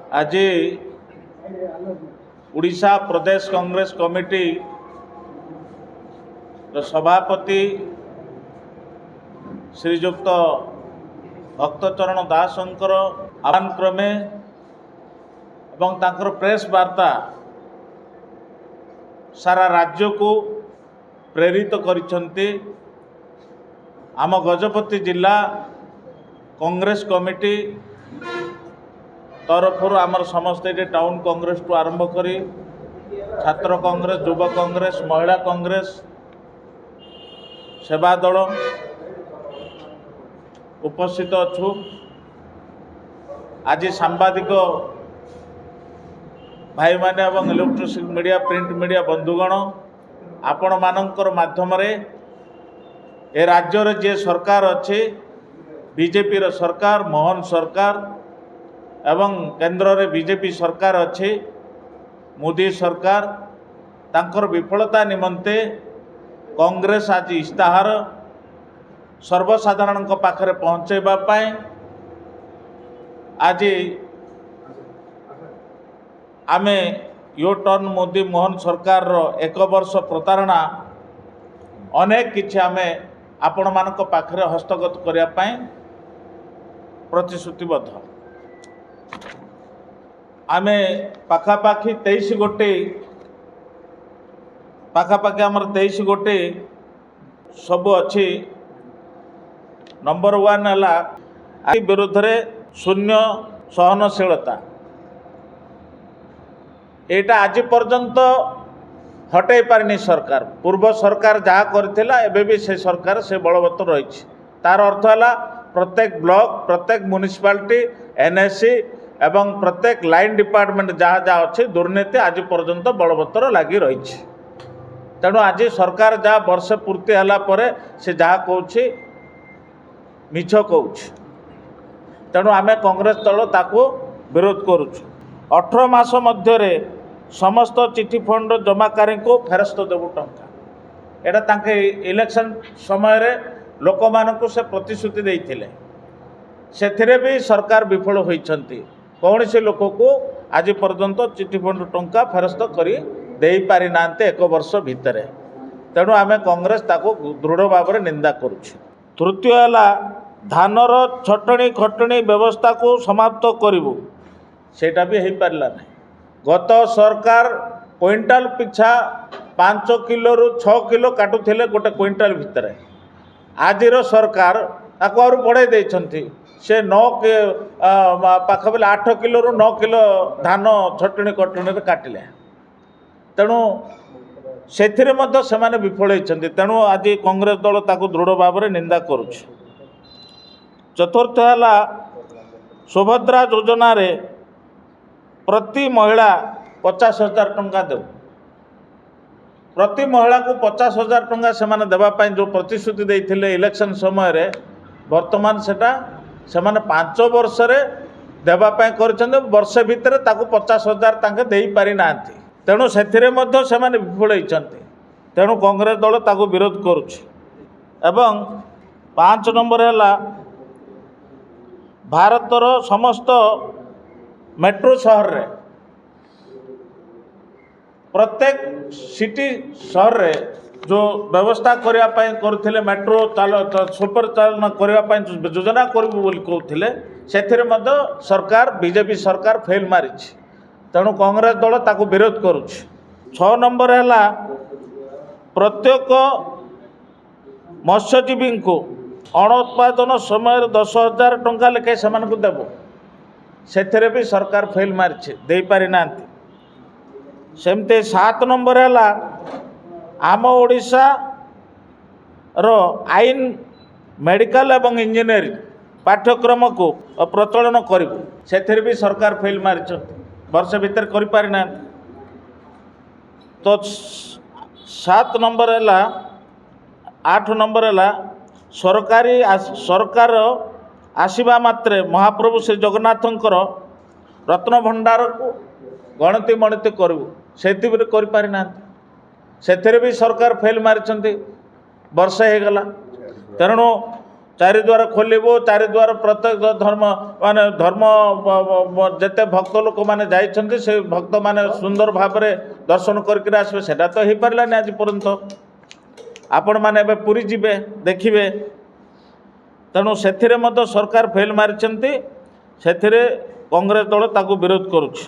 आज उड़ीसा प्रदेश कांग्रेस कमिटी सभापति श्रीजुक्त भक्तचरण दासंकर आह्वान क्रमे एवं तांकर प्रेस वार्ता सारा राज्य को प्रेरित करिसेंती। आम गजपति जिला कांग्रेस कमिटी तरफ आमर समस्त टाउन कांग्रेस टू आरंभ करी छात्र कांग्रेस, युवा कांग्रेस, महिला कांग्रेस, सेवा दल उपस्थित अच्छु। आज सांबादिक भाई माने एवं इलेक्ट्रोनिक्स मीडिया, प्रिंट मीडिया बंधुगण, आपण मानकर माध्यम रे ए राज्य रे जे सरकार अच्छे बीजेपी रो सरकार, मोहन सरकार एवं केंद्र रे बीजेपी सरकार अच्छे मोदी सरकार, तांकर विफलता निमंते कांग्रेस आज इस्ताहार सर्वसाधारण पाखरे पहुँचेबा पाए आज आमे यो टर्न मोदी मोहन सरकार रो 1 वर्ष प्रतारणा अनेक किछि आमे आपण मानक पाखरे हस्तगत करिया पाए प्रतिश्रुतिबद्ध। आमे पाखापाखि 23 गोटे पाखापाखि आमर 23 गोटे सब अच्छी। नंबर 1 है विरुद्ध रे शून्य सहनशीलता। एटा आज पर्यंत हटै पारनी सरकार। पूर्व सरकार जहाँ करथिला एबे भी से सरकार से बलवत्तर रही। तार अर्थ है प्रत्येक ब्लॉक, प्रत्येक म्युनिसिपालिटी, एनएससी एवं प्रत्येक लाइन डिपार्टमेंट जहाँ जहाँ अच्छे दुर्नीति आज पर्यंत बलवत्तर लगी रही। तेणु आज सरकार जहाँ वर्ष पूर्ति है पर से जहाँ कहूँ मिछ कहूँ। तेणु आमे कांग्रेस दल ताको विरोध करुछु। 18 मास मध्य समस्त चिठी फंड जमाकारी को फेरस्त देबु टंका। एटा तांके इलेक्शन समय रे लोक मानकु से प्रतिश्रुति देइथिले, सेथिरे भी सरकार विफल होइछंती। कौन से लोक को आज पर्यंत चिठी फंड टंका फेरस्त करी देई पारि नांते 1 वर्ष भितरे। तेणु आमे कांग्रेस ताको दृढ़ भाव में निंदा करुछु। तृतीय है धानर छटणी खटणी व्यवस्था को समाप्त करिबु, सेटा भी हो पारला नहीं। गत सरकार क्विंटाल पिछा 5 किलो रु 6 किलो काटुथिले गोटे क्विंटाल भितर। आज सरकार ताको और बढ़ाई देइछंती। से 9 पाख बेले 8 किलो रु 9 किलो धान छटणी कटणी काटिले। तेणु सेथिरे मध्य सेमाने विफल होइछंती। तेणु आज कांग्रेस दल ताको दृढ़ भाव में निंदा करुछि। चतुर्थ है सुभद्रा योजना रे प्रति महिला 50,000 टंका देव। प्रति महिला को 50,000 टंका से देवाई जो प्रतिश्रुति देते इलेक्शन समय रे, वर्तमान सेटा से 5 वर्ष रे देवाई कर वर्ष भितर 50,000 तांके दे पारि नांती। तेणु से विफल होइछंती। तेणु कांग्रेस दल ताको विरोध करुछि। एवं 5 नंबर है भारतर समस्त मेट्रो शहर रे प्रत्येक सिटी शहर रे जो व्यवस्था करथिले मेट्रो सुपर चालन करने योजना कहते से सरकार बीजेपी सरकार फेल मारी। तेणु कांग्रेस दल ताको विरोध करुछि। 6 नंबर है प्रत्येक मत्स्यजीवी को अण उत्पादन समय 10,000 टंका लेखे से देव। से भी सरकार फेल मारी दे पारि नांती। सेमते 7 नंबर है आम ओडिशा रो आईन मेडिकल एवं इंजीनियरिंग पाठ्यक्रम को प्रचलन करू। से भी सरकार फेल मारी वर्ष भीतर कर पारि नांती। तो 7 नंबर है 8 नंबर है सरकार आसवा मात्रे महाप्रभु श्री जगन्नाथंकर रत्न भंडार को गणति मणति करू से भी सरकार फेल मारी वर्षे हो गला। तेणु चारिद्वार खोलू चारिद्वार प्रत्येक धर्म माने धर्म जिते भक्त लोक मैंने जाइछन्ति से भक्त माने सुंदर भाव में दर्शन करके आसबे सेटा तो हो पारानी आज पर्यंत आपण मैंने पुरी जीवे देखिए तेणु से सरकार फेल मारी से कांग्रेस दल ताकू विरोध करुच्छ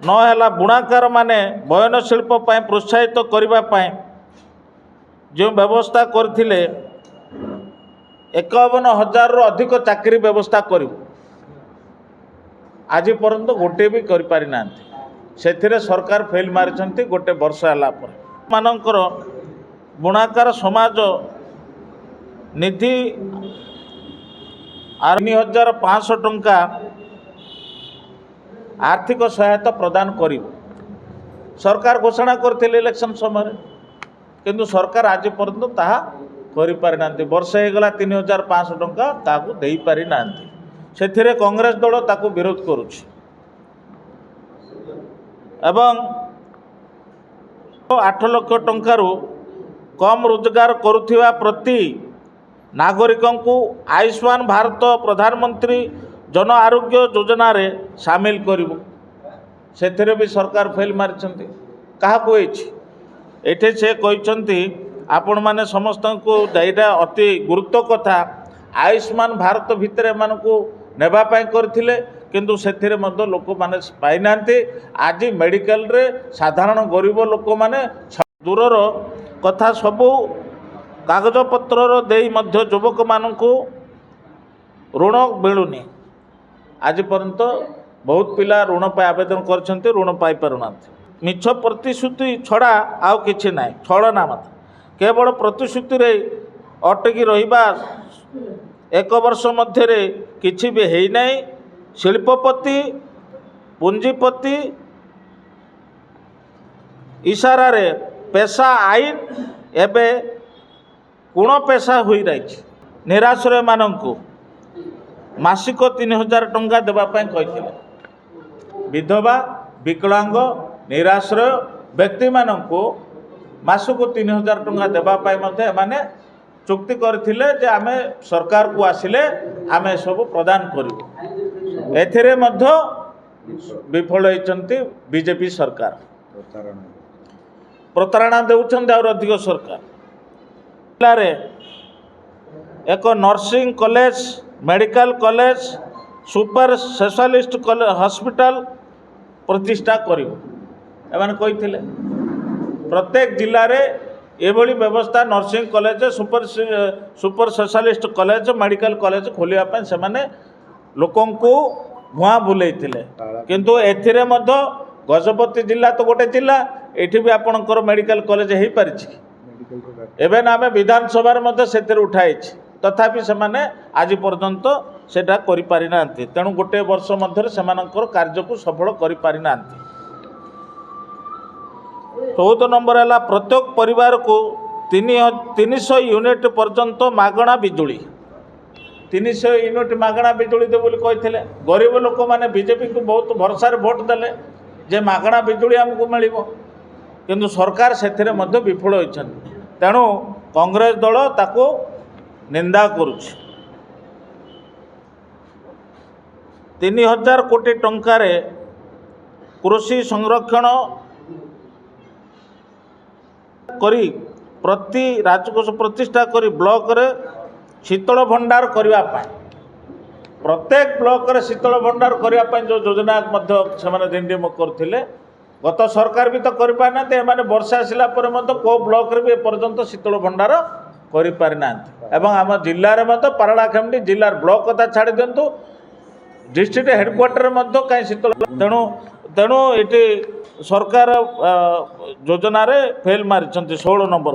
नहला बुणाकार माने बयन शिल्प प्रोत्साहित करने जो व्यवस्था करथिले 51,000 रु अधिक चाकरी व्यवस्था करूँ आज पर्यंत गोटे भी कर पारि नांती से सरकार फेल मारी गोटे वर्ष है मानकर बुणाकार समाज निधि 3,500 टंका आर्थिक सहायता प्रदान करिव सरकार घोषणा करथिले इलेक्शन समय किंतु सरकार आज पर्यंत ताहा करि पारि नांती वर्ष हो गला 3,500 टंका ताकू देई पारि नांती सेथिरे कांग्रेस दल ताकू विरोध करुछि एवं 8 लाख टंकारु कम रोजगार करुथिबा प्रति नागरिकों को आयुष्मान भारत प्रधानमंत्री जन आरोग्य योजना रे शामिल करिवु सेथिरे भी सरकार फेल मारिछन्ति कहा कोइछि से कहते आपण मैंने समस्त को यहाँ अति गुरुत्व कथा आयुष्मान भारत भितर मानू नेबापाई करथिले किंतु सेथिरे मध्य लोक माने पाई नांती आज मेडिकल रे साधारण गरीब लोक माने दूरर कथा सबू कागज पत्र देई मध्य युवक मानू ऋण मिलूनी आज पर्यंत बहुत पिला ऋण पर आवेदन करछन्ति ऋण पाई पारुनांती मिछ प्रतिश्रुति छड़ा आउ किछि नाई छलना मत केवल प्रतिश्रुति रे अटकी रहिबा एक वर्ष मध्य किछि भी है नहीं शिल्पपति पूंजीपति इशारा रे पेशा आईन एबे गुण पेशा हुई रही निराश्रय मानू मासिक 3,000 टंका देवाई कहते विधवा विकलांग निराश्रय व्यक्ति मानू मासक 3,000 टंका देवाई माने चुक्ति करथिले जे आमे सरकार को आसिले आमे सब प्रदान करू एथिरे मध्य विफल होइचंती बीजेपी सरकार प्रतारणा देउछंती और अधिक सरकार जिले एक nursing college medical college super specialist hospital प्रतिष्ठा करिवो एमाने कहिथिले प्रत्येक जिले में एभली व्यवस्था nursing college super specialist college medical college खोलिया से माने लोकों को भुआ बुले किंतु एथिरे मध्य गजपति जिला तो गोटे जिला एठी भी आपणकर मेडिकल कॉलेज हो पारिछि एवं आम विधानसभा से उठाई तथापि से माने आज पर्यंत सेटा करि पारि नांती तेणु गोटे वर्ष मध्य से कार्य को सफल करि पारि नांती 14 नंबर है प्रत्येक परिवार को 300 यूनिट पर्यंत मागणा बिजुली 300 यूनिट मागणा बिजुली दे बोली कहते गरीब लोक मैंने बीजेपी को बहुत भरोसा भोट देले जे मागणा बिजुली आमको मिल किंतु सरकार से विफल होइछन्ति तेणु कांग्रेस दल ताको निंदा करुछ 3,000 कोटी टंकार कृषि संरक्षण करी प्रति राजकोष प्रतिष्ठा करी ब्लॉक रे शीतल भंडार करने प्रत्येक ब्लॉक रे शीतल भंडार करने जो योजना से डिंडिम करते गत सरकार भी तो कर पारिना एमाने वर्षा आसला को ब्लॉक रे भी एपर्यंत शीतल भंडार कर पारिना एवं आम जिले में पारलाखेमुंडी जिलार ब्लॉक कथा छाड़ी दिंतु डिस्ट्रिक्ट हेडक्वार्टर कहीं शीतल तेणु तेणु ये सरकार योजना रे फेल मारी 16 नंबर